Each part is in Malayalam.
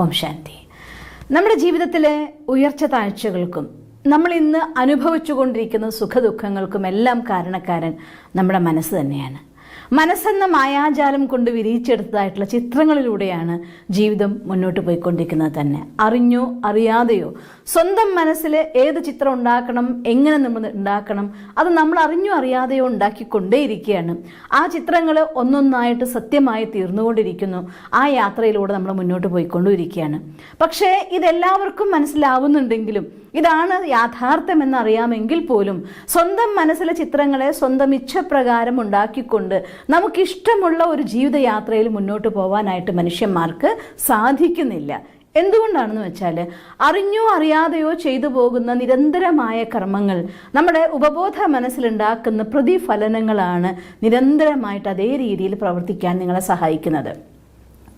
ഓം ശാന്തി. നമ്മുടെ ജീവിതത്തിലെ ഉയർച്ച താഴ്ചകൾക്കും നമ്മൾ ഇന്ന് അനുഭവിച്ചു കൊണ്ടിരിക്കുന്ന സുഖദുഃഖങ്ങൾക്കും എല്ലാം കാരണക്കാരൻ നമ്മുടെ മനസ്സ് തന്നെയാണ്. മനസ്സെന്ന മായാജാലം കൊണ്ട് വിരിയിച്ചെടുത്തതായിട്ടുള്ള ചിത്രങ്ങളിലൂടെയാണ് ജീവിതം മുന്നോട്ട് പോയിക്കൊണ്ടിരിക്കുന്നത് തന്നെ. അറിഞ്ഞോ അറിയാതെയോ സ്വന്തം മനസ്സിൽ ഏത് ചിത്രം ഉണ്ടാക്കണം, എങ്ങനെ നമ്മൾ ഉണ്ടാക്കണം, അത് നമ്മൾ അറിഞ്ഞോ അറിയാതെയോ ഉണ്ടാക്കിക്കൊണ്ടേയിരിക്കുകയാണ്. ആ ചിത്രങ്ങൾ ഒന്നൊന്നായിട്ട് സത്യമായി തീർന്നുകൊണ്ടിരിക്കുന്നു. ആ യാത്രയിലൂടെ നമ്മൾ മുന്നോട്ട് പോയിക്കൊണ്ടിരിക്കുകയാണ്. പക്ഷേ ഇതെല്ലാവർക്കും മനസ്സിലാവുന്നുണ്ടെങ്കിലും ഇതാണ് യാഥാർത്ഥ്യമെന്ന് അറിയാമെങ്കിൽ പോലും സ്വന്തം മനസ്സിലെ ചിത്രങ്ങളെ സ്വന്തം ഇച്ഛപ്രകാരം ഉണ്ടാക്കിക്കൊണ്ട് നമുക്കിഷ്ടമുള്ള ഒരു ജീവിതയാത്രയിൽ മുന്നോട്ട് പോകാനായിട്ട് മനുഷ്യന്മാർക്ക് സാധിക്കുന്നില്ല. എന്തുകൊണ്ടാണെന്ന് വെച്ചാൽ അറിഞ്ഞോ അറിയാതെയോ ചെയ്തു പോകുന്ന നിരന്തരമായ കർമ്മങ്ങൾ നമ്മുടെ ഉപബോധ മനസ്സിലുണ്ടാക്കുന്ന പ്രതിഫലനങ്ങളാണ് നിരന്തരമായിട്ട് അതേ രീതിയിൽ പ്രവർത്തിക്കാൻ നിങ്ങളെ സഹായിക്കുന്നത്.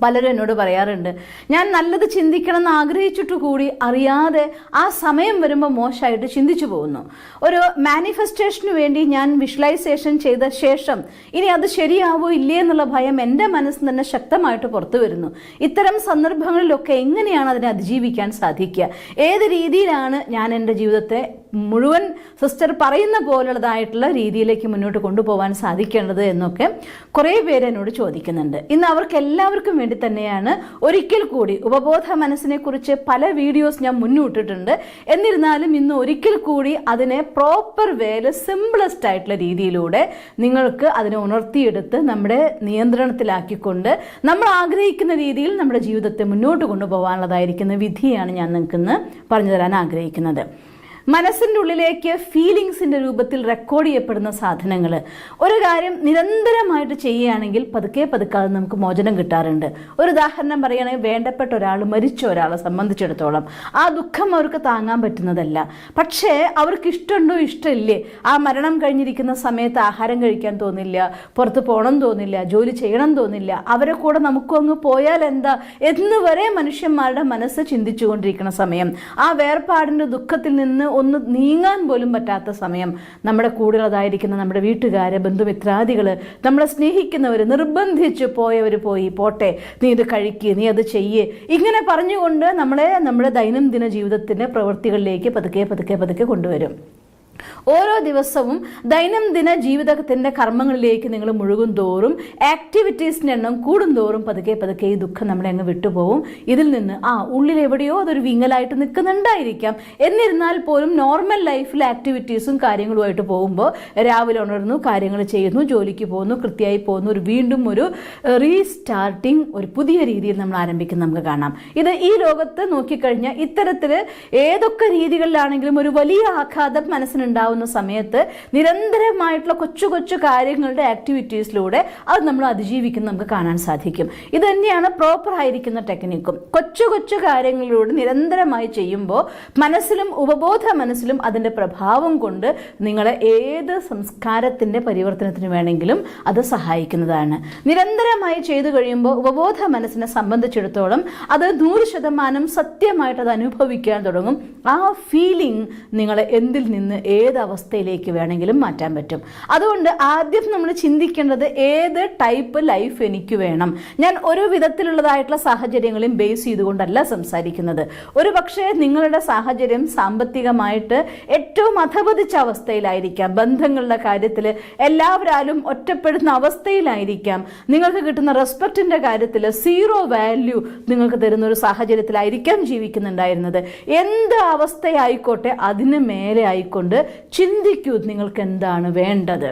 പലരും എന്നോട് പറയാറുണ്ട്, ഞാൻ നല്ലത് ചിന്തിക്കണം എന്ന് ആഗ്രഹിച്ചിട്ട് കൂടി അറിയാതെ ആ സമയം വരുമ്പോൾ മോശമായിട്ട് ചിന്തിച്ചു പോകുന്നു. ഒരു മാനിഫെസ്റ്റേഷന് വേണ്ടി ഞാൻ വിഷ്വലൈസേഷൻ ചെയ്ത ശേഷം ഇനി അത് ശരിയാവോ ഇല്ലേ എന്നുള്ള ഭയം എൻ്റെ മനസ്സിൽ തന്നെ ശക്തമായിട്ട് പുറത്തു വരുന്നു. ഇത്തരം സന്ദർഭങ്ങളിലൊക്കെ എങ്ങനെയാണ് അതിനെ അതിജീവിക്കാൻ സാധിക്കുക? ഏത് രീതിയിലാണ് ഞാൻ എൻ്റെ ജീവിതത്തെ മുഴുവൻ സിസ്റ്റർ പറയുന്ന പോലുള്ളതായിട്ടുള്ള രീതിയിലേക്ക് മുന്നോട്ട് കൊണ്ടുപോകാൻ സാധിക്കേണ്ടത് എന്നൊക്കെ കുറേ പേര് എന്നോട് ചോദിക്കുന്നുണ്ട്. ഇന്ന് അവർക്ക് എല്ലാവർക്കും വേണ്ടി തന്നെയാണ് ഒരിക്കൽ കൂടി ഉപബോധ മനസ്സിനെ കുറിച്ച് പല വീഡിയോസ് ഞാൻ മുന്നിട്ടിട്ടുണ്ട്. എന്നിരുന്നാലും ഇന്ന് ഒരിക്കൽ കൂടി അതിനെ പ്രോപ്പർ വേയിൽ സിംപിളസ്റ്റ് ആയിട്ടുള്ള രീതിയിലൂടെ നിങ്ങൾക്ക് അതിനെ ഉണർത്തിയെടുത്ത് നമ്മുടെ നിയന്ത്രണത്തിലാക്കിക്കൊണ്ട് നമ്മൾ ആഗ്രഹിക്കുന്ന രീതിയിൽ നമ്മുടെ ജീവിതത്തെ മുന്നോട്ട് കൊണ്ടുപോകാനുള്ളതായിരിക്കുന്ന വിധിയാണ് ഞാൻ നിങ്ങൾക്ക് ഇന്ന് പറഞ്ഞു തരാൻ ആഗ്രഹിക്കുന്നത്. മനസ്സിൻ്റെ ഉള്ളിലേക്ക് ഫീലിങ്സിൻ്റെ രൂപത്തിൽ റെക്കോർഡ് ചെയ്യപ്പെടുന്ന സാധനങ്ങൾ, ഒരു കാര്യം നിരന്തരമായിട്ട് ചെയ്യുകയാണെങ്കിൽ പതുക്കെ അത് നമുക്ക് മോചനം കിട്ടാറുണ്ട്. ഒരു ഉദാഹരണം പറയുകയാണെങ്കിൽ, വേണ്ടപ്പെട്ട ഒരാൾ മരിച്ച ഒരാളെ സംബന്ധിച്ചിടത്തോളം ആ ദുഃഖം അവർക്ക് താങ്ങാൻ പറ്റുന്നതല്ല. പക്ഷേ അവർക്ക് ഇഷ്ടമുണ്ടോ ഇഷ്ടമില്ലേ, ആ മരണം കഴിഞ്ഞിരിക്കുന്ന സമയത്ത് ആഹാരം കഴിക്കാൻ തോന്നില്ല, പുറത്ത് പോകണം തോന്നില്ല, ജോലി ചെയ്യണം തോന്നില്ല, അവരെ കൂടെ നമുക്കും അങ്ങ് പോയാൽ എന്താ എന്ന് വരെ മനുഷ്യന്മാരുടെ മനസ്സ് ചിന്തിച്ചുകൊണ്ടിരിക്കുന്ന സമയം, ആ വേർപാടിൻ്റെ ദുഃഖത്തിൽ നിന്ന് ഒന്ന് നീങ്ങാൻ പോലും പറ്റാത്ത സമയം, നമ്മുടെ കൂടെയുള്ളതായിരിക്കുന്ന നമ്മുടെ വീട്ടുകാര്, ബന്ധുമിത്രാദികൾ, നമ്മളെ സ്നേഹിക്കുന്നവർ നിർബന്ധിച്ച് പോയവർ പോയി പോട്ടെ, നീ ഇത് കഴിക്കുക, നീ അത് ചെയ്യേ, ഇങ്ങനെ പറഞ്ഞുകൊണ്ട് നമ്മുടെ ദൈനംദിന ജീവിതത്തിൻ്റെ പ്രവൃത്തികളിലേക്ക് പതുക്കെ കൊണ്ടുവരും. ഓരോ ദിവസവും ദൈനംദിന ജീവിതത്തിൻ്റെ കർമ്മങ്ങളിലേക്ക് നിങ്ങൾ മുഴുകും തോറും, ആക്ടിവിറ്റീസിൻ്റെ എണ്ണം കൂടുന്തോറും പതുക്കെ ഈ ദുഃഖം നമ്മളെ അങ്ങ് വിട്ടുപോകും. ഇതിൽ നിന്ന് ഉള്ളിൽ എവിടെയോ അതൊരു വിങ്ങലായിട്ട് നിൽക്കുന്നുണ്ടായിരിക്കാം. എന്നിരുന്നാൽ പോലും നോർമൽ ലൈഫിൽ ആക്ടിവിറ്റീസും കാര്യങ്ങളുമായിട്ട് പോകുമ്പോൾ രാവിലെ ഉണർന്നു, കാര്യങ്ങൾ ചെയ്യുന്നു, ജോലിക്ക് പോകുന്നു, കൃത്യമായി പോകുന്നു, വീണ്ടും ഒരു റീസ്റ്റാർട്ടിങ്, ഒരു പുതിയ രീതിയിൽ നമ്മൾ ആരംഭിക്കുന്ന നമുക്ക് കാണാം. ഇത് ഈ ലോകത്ത് നോക്കിക്കഴിഞ്ഞാൽ ഇത്തരത്തിൽ ഏതൊക്കെ രീതികളിലാണെങ്കിലും ഒരു വലിയ ആഘാതം മനസ്സിനുണ്ടാവുന്ന സമയത്ത് നിരന്തരമായിട്ടുള്ള കൊച്ചു കാര്യങ്ങളുടെ ആക്ടിവിറ്റീസിലൂടെ അത് നമ്മൾ അതിജീവിക്കുന്ന നമുക്ക് കാണാൻ സാധിക്കും. ഇത് തന്നെയാണ് പ്രോപ്പർ ആയിരിക്കുന്ന ടെക്നിക്കും. കൊച്ചു കാര്യങ്ങളിലൂടെ നിരന്തരമായി ചെയ്യുമ്പോൾ മനസ്സിലും ഉപബോധ മനസ്സിലും അതിൻ്റെ പ്രഭാവം കൊണ്ട് നിങ്ങളെ ഏത് സംസ്കാരത്തിൻ്റെ പരിവർത്തനത്തിന് വേണമെങ്കിലും അത് സഹായിക്കുന്നതാണ്. നിരന്തരമായി ചെയ്തു കഴിയുമ്പോൾ ഉപബോധ മനസ്സിനെ സംബന്ധിച്ചിടത്തോളം അത് 100% സത്യമായിട്ട് അത് അനുഭവിക്കാൻ തുടങ്ങും. ആ ഫീലിംഗ് നിങ്ങളെ എന്തിൽ നിന്ന് ഏത് അവസ്ഥയിലേക്ക് വേണമെങ്കിലും മാറ്റാൻ പറ്റും. അതുകൊണ്ട് ആദ്യം നമ്മൾ ചിന്തിക്കേണ്ടത് ഏത് ടൈപ്പ് ലൈഫ് എനിക്ക് വേണം. ഞാൻ ഒരു വിധത്തിലുള്ളതായിട്ടുള്ള സാഹചര്യങ്ങളെയും ബേസ് ചെയ്തുകൊണ്ടല്ല സംസാരിക്കുന്നത്. ഒരു പക്ഷേ നിങ്ങളുടെ സാഹചര്യം സാമ്പത്തികമായിട്ട് ഏറ്റവും അധപതിച്ച അവസ്ഥയിലായിരിക്കാം, ബന്ധങ്ങളുടെ കാര്യത്തിൽ എല്ലാവരാലും ഒറ്റപ്പെടുന്ന അവസ്ഥയിലായിരിക്കാം, നിങ്ങൾക്ക് കിട്ടുന്ന റെസ്പെക്റ്റിൻ്റെ കാര്യത്തിൽ 0 വാല്യൂ നിങ്ങൾക്ക് തരുന്ന ഒരു സാഹചര്യത്തിലായിരിക്കാം ജീവിക്കുന്നുണ്ടായിരുന്നത്. എന്ത് അവസ്ഥയായിക്കോട്ടെ അതിന് മേലെ ആയിക്കൊണ്ട് ചിന്തിക്കൂ, നിങ്ങൾക്ക് എന്താണ് വേണ്ടത്.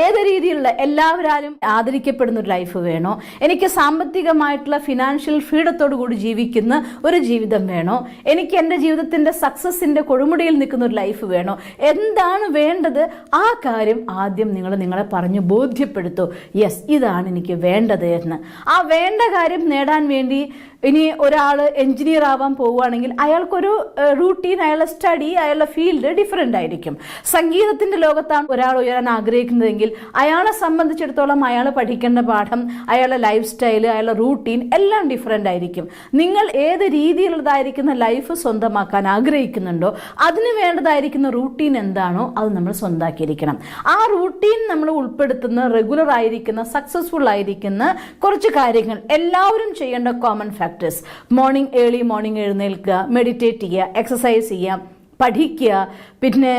ഏത് രീതിയിലുള്ള എല്ലാവരും ആദരിക്കപ്പെടുന്ന ഒരു ലൈഫ് വേണോ, എനിക്ക് സാമ്പത്തികമായിട്ടുള്ള ഫിനാൻഷ്യൽ ഫ്രീഡത്തോടു കൂടി ജീവിക്കുന്ന ഒരു ജീവിതം വേണോ, എനിക്ക് എൻ്റെ ജീവിതത്തിൻ്റെ സക്സസിൻ്റെ കൊടുമുടിയിൽ നിൽക്കുന്ന ഒരു ലൈഫ് വേണോ, എന്താണ് വേണ്ടത്? ആ കാര്യം ആദ്യം നിങ്ങളെ പറഞ്ഞു ബോധ്യപ്പെടുത്തൂ. യെസ്, ഇതാണ് എനിക്ക് വേണ്ടത് എന്ന്. ആ വേണ്ട കാര്യം നേടാൻ വേണ്ടി ഇനി ഒരാൾ എഞ്ചിനീയർ ആവാൻ പോവുകയാണെങ്കിൽ അയാൾക്കൊരു റൂട്ടീൻ, അയാളുടെ സ്റ്റഡി, അയാളുടെ ഫീൽഡ് ഡിഫറെൻ്റ് ആയിരിക്കും. സംഗീതത്തിൻ്റെ ലോകത്താണ് ഒരാൾ ഉയരാൻ ആഗ്രഹിക്കുന്നതെങ്കിൽ അയാളെ സംബന്ധിച്ചിടത്തോളം അയാൾ പഠിക്കേണ്ട പാഠം, അയാളുടെ ലൈഫ് സ്റ്റൈൽ, അയാളുടെ റൂട്ടീൻ എല്ലാം ഡിഫറെൻ്റ് ആയിരിക്കും. നിങ്ങൾ ഏത് രീതിയിലുള്ളതായിരിക്കുന്ന ലൈഫ് സ്വന്തമാക്കാൻ ആഗ്രഹിക്കുന്നുണ്ടോ അതിന് വേണ്ടതായിരിക്കുന്ന റൂട്ടീൻ എന്താണോ അത് നമ്മൾ സ്വന്തമാക്കിയിരിക്കണം. ആ റൂട്ടീൻ നമ്മൾ ഉൾപ്പെടുത്തുന്ന റെഗുലർ ആയിരിക്കുന്ന സക്സസ്ഫുൾ ആയിരിക്കുന്ന കുറച്ച് കാര്യങ്ങൾ എല്ലാവരും ചെയ്യേണ്ട common factor practice. Early morning എഴുന്നേൽക്കുക, മെഡിറ്റേറ്റ് ചെയ്യുക, എക്സസൈസ് ചെയ്യുക, പഠിക്കുക, പിന്നെ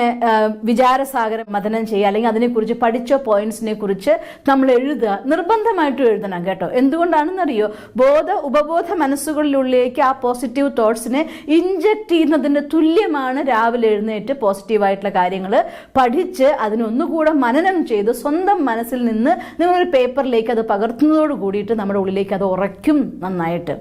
വിചാരസാഗര മഥനം ചെയ്യുക, അല്ലെങ്കിൽ അതിനെക്കുറിച്ച് പഠിച്ച പോയിന്റ്സിനെ കുറിച്ച് നമ്മൾ എഴുതുക. നിർബന്ധമായിട്ടും എഴുതണം കേട്ടോ. എന്തുകൊണ്ടാണെന്നറിയോ? ഉപബോധ മനസ്സുകളിലുള്ളിലേക്ക് ആ പോസിറ്റീവ് തോട്ട്സിനെ ഇൻജക്ട് ചെയ്യുന്നതിന് തുല്യമാണ് രാവിലെ എഴുന്നേറ്റ് പോസിറ്റീവായിട്ടുള്ള കാര്യങ്ങൾ പഠിച്ച് അതിനൊന്നുകൂടെ മനനം ചെയ്ത് സ്വന്തം മനസ്സിൽ നിന്ന് നിങ്ങളൊരു പേപ്പറിലേക്ക് അത് പകർത്തുന്നതോട് കൂടിയിട്ട് നമ്മുടെ ഉള്ളിലേക്ക് അത് ഉറയ്ക്കും നന്നായിട്ട്.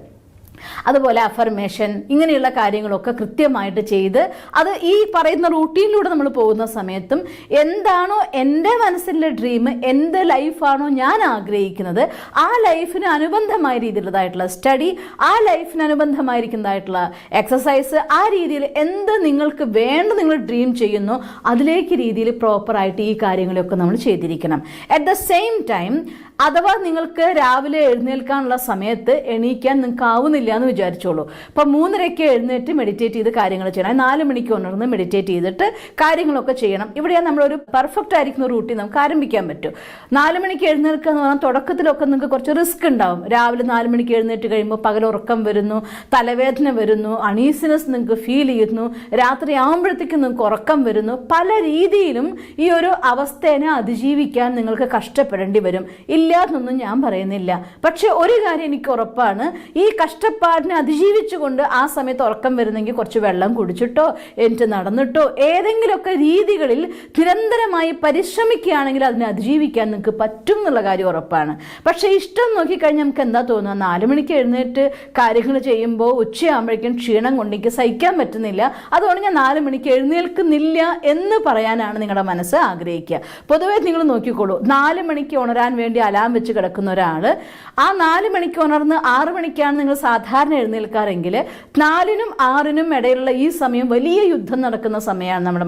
അതുപോലെ അഫർമേഷൻ, ഇങ്ങനെയുള്ള കാര്യങ്ങളൊക്കെ കൃത്യമായിട്ട് ചെയ്ത് അത് ഈ പറയുന്ന റൂട്ടീനിലൂടെ നമ്മൾ പോകുന്ന സമയത്തും എന്താണോ എൻ്റെ മനസ്സിലെ ഡ്രീം, എന്ത് ലൈഫാണോ ഞാൻ ആഗ്രഹിക്കുന്നത്, ആ ലൈഫിന് അനുബന്ധമായ രീതിയിലുള്ളതായിട്ടുള്ള സ്റ്റഡി, ആ ലൈഫിന് അനുബന്ധമായിരിക്കുന്നതായിട്ടുള്ള എക്സസൈസ്, ആ രീതിയിൽ എന്ത് നിങ്ങൾക്ക് വേണ്ട നിങ്ങൾ ഡ്രീം ചെയ്യുന്നു അതിലേക്ക് രീതിയിൽ പ്രോപ്പറായിട്ട് ഈ കാര്യങ്ങളൊക്കെ നമ്മൾ ചെയ്തിരിക്കണം. അറ്റ് ദ സെയിം ടൈം അഥവാ നിങ്ങൾക്ക് രാവിലെ എഴുന്നേൽക്കാനുള്ള സമയത്ത് എണീക്കാൻ നിങ്ങൾക്ക് ആവുന്നില്ല എന്ന് വിചാരിച്ചോളൂ. അപ്പം 3:30 എഴുന്നേറ്റ് മെഡിറ്റേറ്റ് ചെയ്ത് കാര്യങ്ങൾ ചെയ്യണം. 4 മണിക്ക് ഉണർന്ന് മെഡിറ്റേറ്റ് ചെയ്തിട്ട് കാര്യങ്ങളൊക്കെ ചെയ്യണം. ഇവിടെയാണ് നമ്മളൊരു പെർഫെക്റ്റ് ആയിരിക്കുന്ന റൂട്ടീൻ നമുക്ക് ആരംഭിക്കാൻ പറ്റും. 4 മണിക്ക് എഴുന്നേൽക്കുക എന്ന് പറഞ്ഞാൽ തുടക്കത്തിലൊക്കെ നിങ്ങൾക്ക് കുറച്ച് റിസ്ക് ഉണ്ടാവും. രാവിലെ 4 മണിക്ക് എഴുന്നേറ്റ് കഴിയുമ്പോൾ പകലുറക്കം വരുന്നു, തലവേദന വരുന്നു, അണീസിനെസ് നിങ്ങൾക്ക് ഫീൽ ചെയ്യുന്നു, രാത്രി ആകുമ്പോഴത്തേക്കും നിങ്ങൾക്ക് ഉറക്കം വരുന്നു. പല രീതിയിലും ഈ ഒരു അവസ്ഥേനെ അതിജീവിക്കാൻ നിങ്ങൾക്ക് കഷ്ടപ്പെടേണ്ടി വരും. ഇല്ലാന്നൊന്നും ഞാൻ പറയുന്നില്ല. പക്ഷെ ഒരു കാര്യം എനിക്ക് ഉറപ്പാണ്, ഈ കഷ്ടപ്പാടിനെ അതിജീവിച്ചുകൊണ്ട് ആ സമയത്ത് ഉറക്കം വരുന്നെങ്കിൽ കുറച്ച് വെള്ളം കുടിച്ചിട്ടോ എന്നിട്ട് നടന്നിട്ടോ ഏതെങ്കിലുമൊക്കെ രീതികളിൽ നിരന്തരമായി പരിശ്രമിക്കുകയാണെങ്കിൽ അതിനെ അതിജീവിക്കാൻ നിങ്ങൾക്ക് പറ്റും എന്നുള്ള കാര്യം ഉറപ്പാണ്. പക്ഷെ ഇഷ്ടം നോക്കിക്കഴിഞ്ഞാൽ നമുക്ക് എന്താ തോന്നുക? 4 മണിക്ക് എഴുന്നേറ്റ് കാര്യങ്ങൾ ചെയ്യുമ്പോൾ ഉച്ചയാകുമ്പോഴേക്കും ക്ഷീണം കൊണ്ട് എനിക്ക് സഹിക്കാൻ പറ്റുന്നില്ല, അതുകൊണ്ട് ഞാൻ 4 മണിക്ക് എഴുന്നേൽക്കുന്നില്ല എന്ന് പറയാനാണ് നിങ്ങളുടെ മനസ്സ് ആഗ്രഹിക്കുക. പൊതുവേ നിങ്ങൾ നോക്കിക്കോളൂ, 4 മണിക്ക് ഉണരാൻ വേണ്ടി അലാം വെച്ച് കിടക്കുന്ന ഒരാൾ ആ 4 മണിക്ക് ഉണർന്ന് 6 മണിക്കാണ് നിങ്ങൾ സാധാരണ എഴുന്നേൽക്കാറെങ്കിൽ 4-നും 6-നും ഇടയിലുള്ള ഈ സമയം വലിയ യുദ്ധം നടക്കുന്ന സമയമാണ്. നമ്മുടെ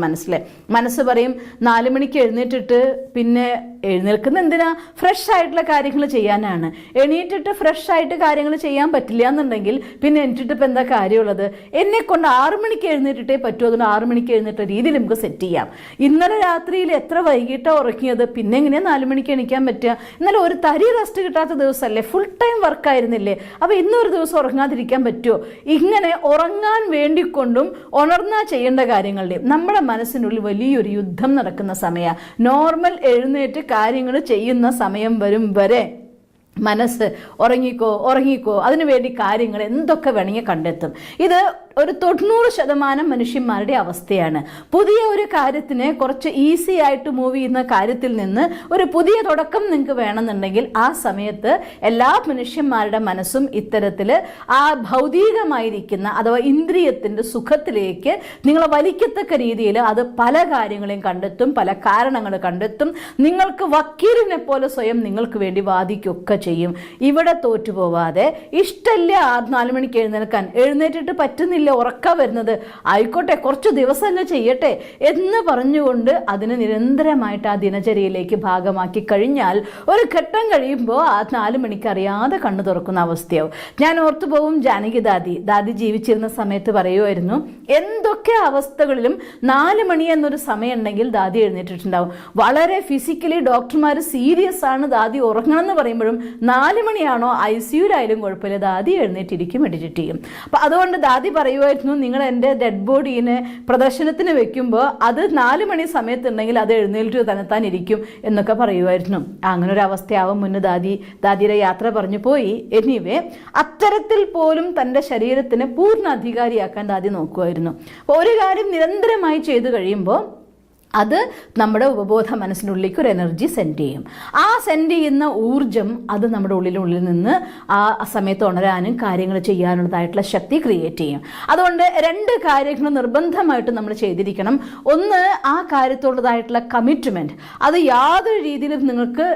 മനസ്സ് പറയും 4 മണിക്ക് എഴുന്നേറ്റിട്ട് പിന്നെ എഴുന്നേൽക്കുന്ന എന്തിനാ? ഫ്രഷ് ആയിട്ടുള്ള കാര്യങ്ങൾ ചെയ്യാനാണ്. എണീറ്റിട്ട് ഫ്രഷ് ആയിട്ട് കാര്യങ്ങൾ ചെയ്യാൻ പറ്റില്ല എന്നുണ്ടെങ്കിൽ പിന്നെ എണീറ്റിട്ട് ഇപ്പം എന്താ കാര്യമുള്ളത്? എന്നെ കൊണ്ട് 6 മണിക്ക് എഴുന്നേറ്റിട്ടേ പറ്റുമോ, അതുകൊണ്ട് 6 മണിക്ക് എഴുന്നേറ്റ രീതിയിൽ നമുക്ക് സെറ്റ് ചെയ്യാം. ഇന്നലെ രാത്രിയിൽ എത്ര വൈകിട്ടാണ് ഉറങ്ങിയത്, പിന്നെ എങ്ങനെയാണ് 4 മണിക്ക് എണീക്കാൻ പറ്റുക? ഇന്നലെ ഒരു തരി റെസ്റ്റ് കിട്ടാത്ത ദിവസമല്ലേ, ഫുൾ ടൈം വർക്കായിരുന്നില്ലേ, അപ്പോൾ ഇന്നൊരു ദിവസം ഉറങ്ങാതിരിക്കാൻ പറ്റുമോ? ഇങ്ങനെ ഉറങ്ങാൻ വേണ്ടിക്കൊണ്ടും ഉണർന്നാ ചെയ്യേണ്ട കാര്യങ്ങളുടെയും നമ്മുടെ മനസ്സിനുള്ളിൽ വലിയൊരു യുദ്ധം നടക്കുന്ന സമയമാണ്. നോർമൽ എഴുന്നേറ്റ് കാര്യങ്ങൾ ചെയ്യുന്ന സമയം വരും വരെ മനസ്സ് ഉറങ്ങിക്കോ അതിനുവേണ്ടി കാര്യങ്ങൾ എന്തൊക്കെ വേണമെങ്കിൽ കണ്ടെത്തും. ഇത് ഒരു 90% മനുഷ്യന്മാരുടെ അവസ്ഥയാണ്. പുതിയ ഒരു കാര്യത്തിന് കുറച്ച് ഈസി ആയിട്ട് മൂവ് ചെയ്യുന്ന കാര്യത്തിൽ നിന്ന് ഒരു പുതിയ തുടക്കം നിങ്ങൾക്ക് വേണമെന്നുണ്ടെങ്കിൽ ആ സമയത്ത് എല്ലാ മനുഷ്യന്മാരുടെ മനസ്സും ഇത്തരത്തിൽ ആ ഭൗതികമായിരിക്കുന്ന അഥവാ ഇന്ദ്രിയത്തിൻ്റെ സുഖത്തിലേക്ക് നിങ്ങളെ വലിക്കത്തക്ക രീതിയിൽ അത് പല കാര്യങ്ങളെയും കണ്ടെത്തും, പല കാരണങ്ങൾ കണ്ടെത്തും. നിങ്ങൾക്ക് വക്കീലിനെ പോലെ സ്വയം നിങ്ങൾക്ക് വേണ്ടി വാദിക്കുകയൊക്കെ ചെയ്യും. ഇവിടെ തോറ്റുപോവാതെ ഇഷ്ടമില്ല 4 മണിക്ക് എഴുന്നേറ്റിട്ട് പറ്റുന്നില്ല, ഉറക്കം വരുന്നത്, ആയിക്കോട്ടെ കുറച്ച് ദിവസങ്ങൾ ചെയ്യട്ടെ എന്ന് പറഞ്ഞുകൊണ്ട് അതിനെ നിരന്തരമായിട്ട് ആ ദിനചര്യയിലേക്ക് ഭാഗമാക്കി കഴിഞ്ഞാൽ ഒരു ഘട്ടം കഴിയുമ്പോൾ ആ 4 മണിക്ക് അറിയാതെ കണ്ണു തുറക്കുന്ന അവസ്ഥയാവും. ഞാൻ ഓർത്തു പോവും, ജാനകി ദാദി ജീവിച്ചിരുന്ന സമയത്ത് പറയുമായിരുന്നു, എന്തൊക്കെ അവസ്ഥകളിലും 4 മണി എന്നൊരു സമയം ഉണ്ടെങ്കിൽ ദാദി എഴുന്നേറ്റിട്ടുണ്ടാവും. വളരെ ഫിസിക്കലി ഡോക്ടർമാർ സീരിയസ് ആണ്, ദാദി ഉറങ്ങണം എന്ന് പറയുമ്പോഴും 4 മണിയാണോ ICUലായാലും കുഴപ്പമില്ല, ദാദി എഴുന്നേറ്റിരിക്കും, മെഡിറ്റേറ്റ് ചെയ്യും. അപ്പം അതുകൊണ്ട് ദാദി പറയുമായിരുന്നു, നിങ്ങൾ എൻ്റെ ഡെഡ് ബോഡീനെ പ്രദർശനത്തിന് വെക്കുമ്പോൾ അത് 4 മണി സമയത്തുണ്ടെങ്കിൽ അത് എഴുന്നേറ്റ് തന്നെത്താൻ ഇരിക്കും എന്നൊക്കെ പറയുമായിരുന്നു. അങ്ങനെ ഒരു അവസ്ഥയാവും മുന്നേ ദാദിയുടെ യാത്ര പറഞ്ഞു പോയി. എനിവേ അത്തരത്തിൽ പോലും തൻ്റെ ശരീരത്തിന് പൂർണ്ണ അധികാരിയാക്കാൻ ദാദി നോക്കുമായിരുന്നു. അപ്പോൾ ഒരു കാര്യം നിരന്തരമായി ചെയ്തു കഴിയുമ്പോൾ അത് നമ്മുടെ ഉപബോധ മനസ്സിനുള്ളിലേക്ക് ഒരു എനർജി സെൻഡ് ചെയ്യും. ആ സെൻഡ് ചെയ്യുന്ന ഊർജം അത് നമ്മുടെ ഉള്ളിൽ നിന്ന് ആ സമയത്ത് ഉണരാനും കാര്യങ്ങൾ ചെയ്യാനുള്ളതായിട്ടുള്ള ശക്തി ക്രിയേറ്റ് ചെയ്യും. അതുകൊണ്ട് 2 കാര്യങ്ങൾ നിർബന്ധമായിട്ട് നമ്മൾ ചെയ്തിരിക്കണം. ഒന്ന്, ആ കാര്യത്തോടുള്ളതായിട്ടുള്ള കമ്മിറ്റ്മെൻറ്റ്, അത് യാതൊരു രീതിയിലും നിങ്ങൾക്ക്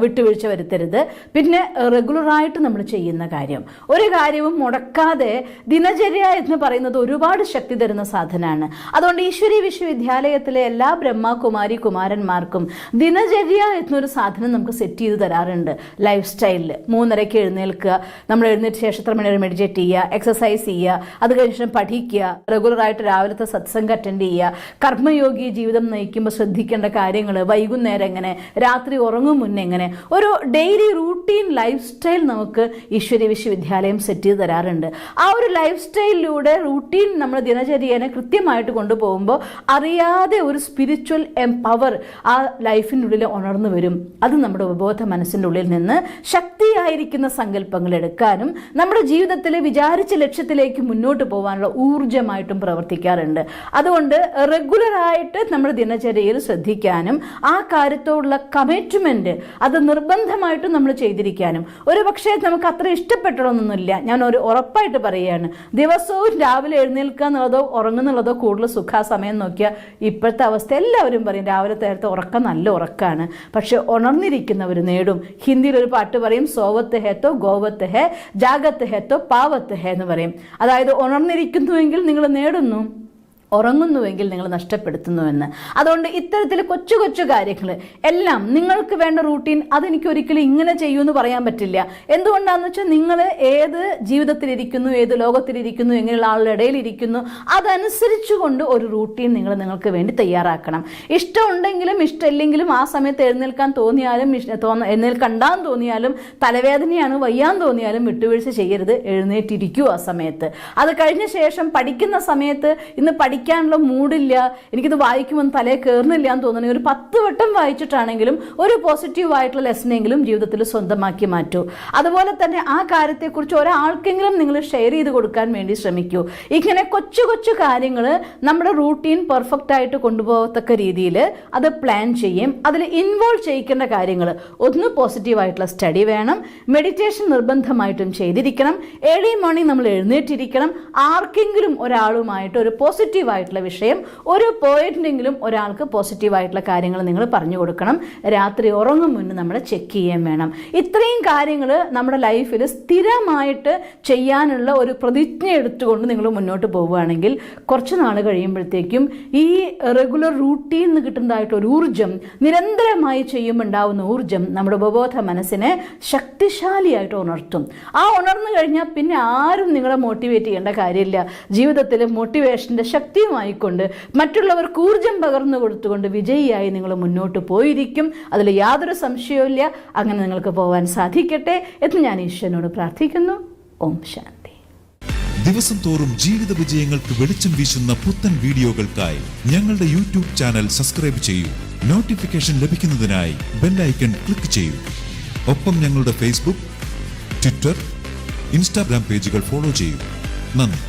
വിട്ടുവീഴ്ച വരുത്തരുത്. പിന്നെ റെഗുലറായിട്ട് നമ്മൾ ചെയ്യുന്ന കാര്യം, ഒരു കാര്യവും മുടക്കാതെ ദിനചര്യ എന്ന് പറയുന്നത് ഒരുപാട് ശക്തി തരുന്ന സാധനമാണ്. അതുകൊണ്ട് ഈശ്വരീയ വിശ്വവിദ്യാലയത്തിലെ എല്ലാ ബ്രഹ്മകുമാരി കുമാരന്മാർക്കും ദിനചര്യ എന്നൊരു സാധനം നമുക്ക് സെറ്റ് ചെയ്ത് തരാറുണ്ട്. ലൈഫ് സ്റ്റൈലിൽ 3:30 എഴുന്നേൽക്കുക, നമ്മൾ എഴുന്നേറ്റ് ശേഷം എത്ര മണി വരെ മെഡിറ്റേറ്റ് ചെയ്യുക, എക്സസൈസ് ചെയ്യുക, അത് കഴിഞ്ഞ് പഠിക്കുക, റെഗുലറായിട്ട് രാവിലത്തെ സത്സംഗം അറ്റൻഡ് ചെയ്യുക, കർമ്മയോഗി ജീവിതം നയിക്കുമ്പോൾ ശ്രദ്ധിക്കേണ്ട കാര്യങ്ങൾ, വൈകുന്നേരം എങ്ങനെ, രാത്രി ഉറങ്ങും മുന്നേ എങ്ങനെ, ഒരു ഡെയിലി റൂട്ടീൻ ലൈഫ് സ്റ്റൈൽ നമുക്ക് ഈശ്വരീയ വിശ്വവിദ്യാലയം സെറ്റ് ചെയ്ത് തരാറുണ്ട്. ആ ഒരു ലൈഫ് സ്റ്റൈലിലൂടെ റൂട്ടീൻ നമ്മൾ ദിനചര്യനെ കൃത്യമായിട്ട് കൊണ്ടുപോകുമ്പോൾ അറിയാതെ ഒരു സ്പിരിച്വൽ പവർ ആ ലൈഫിനുള്ളിൽ ഉണർന്നു വരും. അത് നമ്മുടെ ഉപബോധ മനസ്സിൻ്റെ ഉള്ളിൽ നിന്ന് ശക്തിയായിരിക്കുന്ന സങ്കല്പങ്ങൾ എടുക്കാനും നമ്മുടെ ജീവിതത്തിൽ വിചാരിച്ച ലക്ഷ്യത്തിലേക്ക് മുന്നോട്ട് പോകാനുള്ള ഊർജ്ജമായിട്ടും പ്രവർത്തിക്കാറുണ്ട്. അതുകൊണ്ട് റെഗുലറായിട്ട് നമ്മുടെ ദിനചര്യയിൽ ശ്രദ്ധിക്കാനും ആ കാര്യത്തോടുള്ള കമ്മിറ്റ്മെൻറ്റ് അത് നിർബന്ധമായിട്ടും നമ്മൾ ചെയ്തിരിക്കാനും, ഒരു പക്ഷേ നമുക്ക് അത്ര ഇഷ്ടപ്പെട്ടണമെന്നൊന്നുമില്ല, ഞാൻ ഒരു ഉറപ്പായിട്ട് പറയുകയാണ്, ദിവസവും രാവിലെ എഴുന്നേൽക്കുക എന്നുള്ളതോ ഉറങ്ങുന്നുള്ളതോ കൂടുതൽ സുഖാസമയം നോക്കിയാൽ ഇപ്പോഴത്തെ അവസ്ഥ എല്ലാവരും പറയും രാവിലെ നേരത്തെ ഉറക്കം നല്ല ഉറക്കമാണ്. പക്ഷെ ഉണർന്നിരിക്കുന്നവർ നേടും. ഹിന്ദിയിൽ ഒരു പാട്ട് പറയും, സോവത്ത് ഹേ തോ ഗോവത്ത് ഹേ, ജാഗത്ത് ഹേ തോ പാവത്ത് ഹേ എന്ന് പറയും. അതായത് ഉണർന്നിരിക്കുന്നുവെങ്കിൽ നിങ്ങൾ നേടുന്നു, ഉറങ്ങുന്നുവെങ്കിൽ നിങ്ങൾ നഷ്ടപ്പെടുത്തുന്നുവെന്ന്. അതുകൊണ്ട് ഇത്തരത്തിൽ കൊച്ചു കൊച്ചു കാര്യങ്ങൾ എല്ലാം നിങ്ങൾക്ക് വേണ്ട റൂട്ടീൻ അതെനിക്ക് ഒരിക്കലും ഇങ്ങനെ ചെയ്യുമെന്ന് പറയാൻ പറ്റില്ല. എന്തുകൊണ്ടാണെന്ന് വെച്ചാൽ നിങ്ങൾ ഏത് ജീവിതത്തിലിരിക്കുന്നു, ഏത് ലോകത്തിലിരിക്കുന്നു, എങ്ങനെയുള്ള ആളുടെ ഇടയിലിരിക്കുന്നു, അതനുസരിച്ചുകൊണ്ട് ഒരു റൂട്ടീൻ നിങ്ങൾക്ക് വേണ്ടി തയ്യാറാക്കണം. ഇഷ്ടമുണ്ടെങ്കിലും ഇഷ്ടമില്ലെങ്കിലും ആ സമയത്ത് എഴുന്നേൽക്കാൻ തോന്നിയാലും എഴുന്നേൽക്കണ്ടാന്ന് തോന്നിയാലും തലവേദനയാണ് വയ്യാൻ തോന്നിയാലും വിട്ടുവീഴ്ച ചെയ്യരുത്, എഴുന്നേറ്റിരിക്കൂ ആ സമയത്ത്. അത് കഴിഞ്ഞ ശേഷം പഠിക്കുന്ന സമയത്ത് ഇന്ന് പഠിക്കാനുള്ള മൂഡില്ല, എനിക്കിത് വായിക്കുമെന്ന് തലയിൽ കയറുന്നില്ല എന്ന് തോന്നണമെങ്കിൽ ഒരു 10 വട്ടം വായിച്ചിട്ടാണെങ്കിലും ഒരു പോസിറ്റീവായിട്ടുള്ള ലെസണെങ്കിലും ജീവിതത്തിൽ സ്വന്തമാക്കി മാറ്റൂ. അതുപോലെ തന്നെ ആ കാര്യത്തെക്കുറിച്ച് ഒരാൾക്കെങ്കിലും നിങ്ങൾ ഷെയർ ചെയ്ത് കൊടുക്കാൻ വേണ്ടി ശ്രമിക്കൂ. ഇങ്ങനെ കൊച്ചു കൊച്ചു കാര്യങ്ങൾ നമ്മുടെ റൂട്ടീൻ പെർഫെക്റ്റ് ആയിട്ട് കൊണ്ടുപോകത്തക്ക രീതിയിൽ അത് പ്ലാൻ ചെയ്യും. അതിൽ ഇൻവോൾവ് ചെയ്യിക്കേണ്ട കാര്യങ്ങൾ, ഒന്ന് പോസിറ്റീവായിട്ടുള്ള സ്റ്റഡി വേണം, മെഡിറ്റേഷൻ നിർബന്ധമായിട്ടും ചെയ്തിരിക്കണം, ഏർലി മോർണിംഗ് നമ്മൾ എഴുന്നേറ്റിരിക്കണം, ആർക്കെങ്കിലും ഒരാളുമായിട്ട് ഒരു പോസിറ്റീവായിട്ടുള്ള വിഷയം, ഒരു പോയിന്റെങ്കിലും ഒരാൾക്ക് പോസിറ്റീവായിട്ടുള്ള കാര്യങ്ങൾ നിങ്ങൾ പറഞ്ഞു കൊടുക്കണം. രാത്രി ഉറങ്ങും മുന്നേ നമ്മൾ ചെക്ക് ചെയ്യാൻ വേണം. ഇത്രയും കാര്യങ്ങൾ നമ്മുടെ ലൈഫിൽ സ്ഥിരമായിട്ട് ചെയ്യാനുള്ള ഒരു പ്രതിജ്ഞ എടുത്തുകൊണ്ട് നിങ്ങൾ മുന്നോട്ട് പോവുകയാണെങ്കിൽ കുറച്ച് നാൾ കഴിയുമ്പോഴത്തേക്കും ഈ റെഗുലർ റൂട്ടീൻ നിന്ന് കിട്ടുന്നതായിട്ട് ഒരു ഊർജ്ജം, നിരന്തരമായി ചെയ്യുമ്പോൾ ഉണ്ടാവുന്ന ഊർജ്ജം നമ്മുടെ ഉപബോധ മനസ്സിനെ ശക്തിശാലിയായിട്ട് ഉണർത്തും. ആ ഉണർന്നു കഴിഞ്ഞാൽ പിന്നെ ആരും നിങ്ങളെ മോട്ടിവേറ്റ് ചെയ്യേണ്ട കാര്യമില്ല. ജീവിതത്തിൽ മോട്ടിവേഷൻ്റെ ശക്തിയുമായിക്കൊണ്ട് മറ്റുള്ളവർക്ക് ഊർജ്ജം പകർന്നു കൊടുത്തുകൊണ്ട് വിജയിയായി നിങ്ങൾ മുന്നോട്ട് പോയിരിക്കും. അതിൽ യാതൊരു സംശയവുമില്ല. അങ്ങനെ നിങ്ങൾക്ക് പോകാൻ സാധിക്കട്ടെ എന്ന് ഞാൻ ഈശ്വരനോട് പ്രാർത്ഥിക്കുന്നു. ഓം ശാന്തി. ദിവസം തോറും ജീവിത വിജയങ്ങൾക്ക് വെളിച്ചം വീശുന്ന പുത്തൻ വീഡിയോകൾക്കായി ഞങ്ങളുടെ യൂട്യൂബ് ചാനൽ സബ്സ്ക്രൈബ് ചെയ്യൂ. നോട്ടിഫിക്കേഷൻ ലഭിക്കുന്നതിനായി ബെൽ ഐക്കൺ ക്ലിക്ക് ചെയ്യൂ. ഒപ്പം ഞങ്ങളുടെ ഫേസ്ബുക്ക്, ട്വിറ്റർ, ഇൻസ്റ്റാഗ്രാം പേജുകൾ ഫോളോ ചെയ്യൂ. നന്ദി.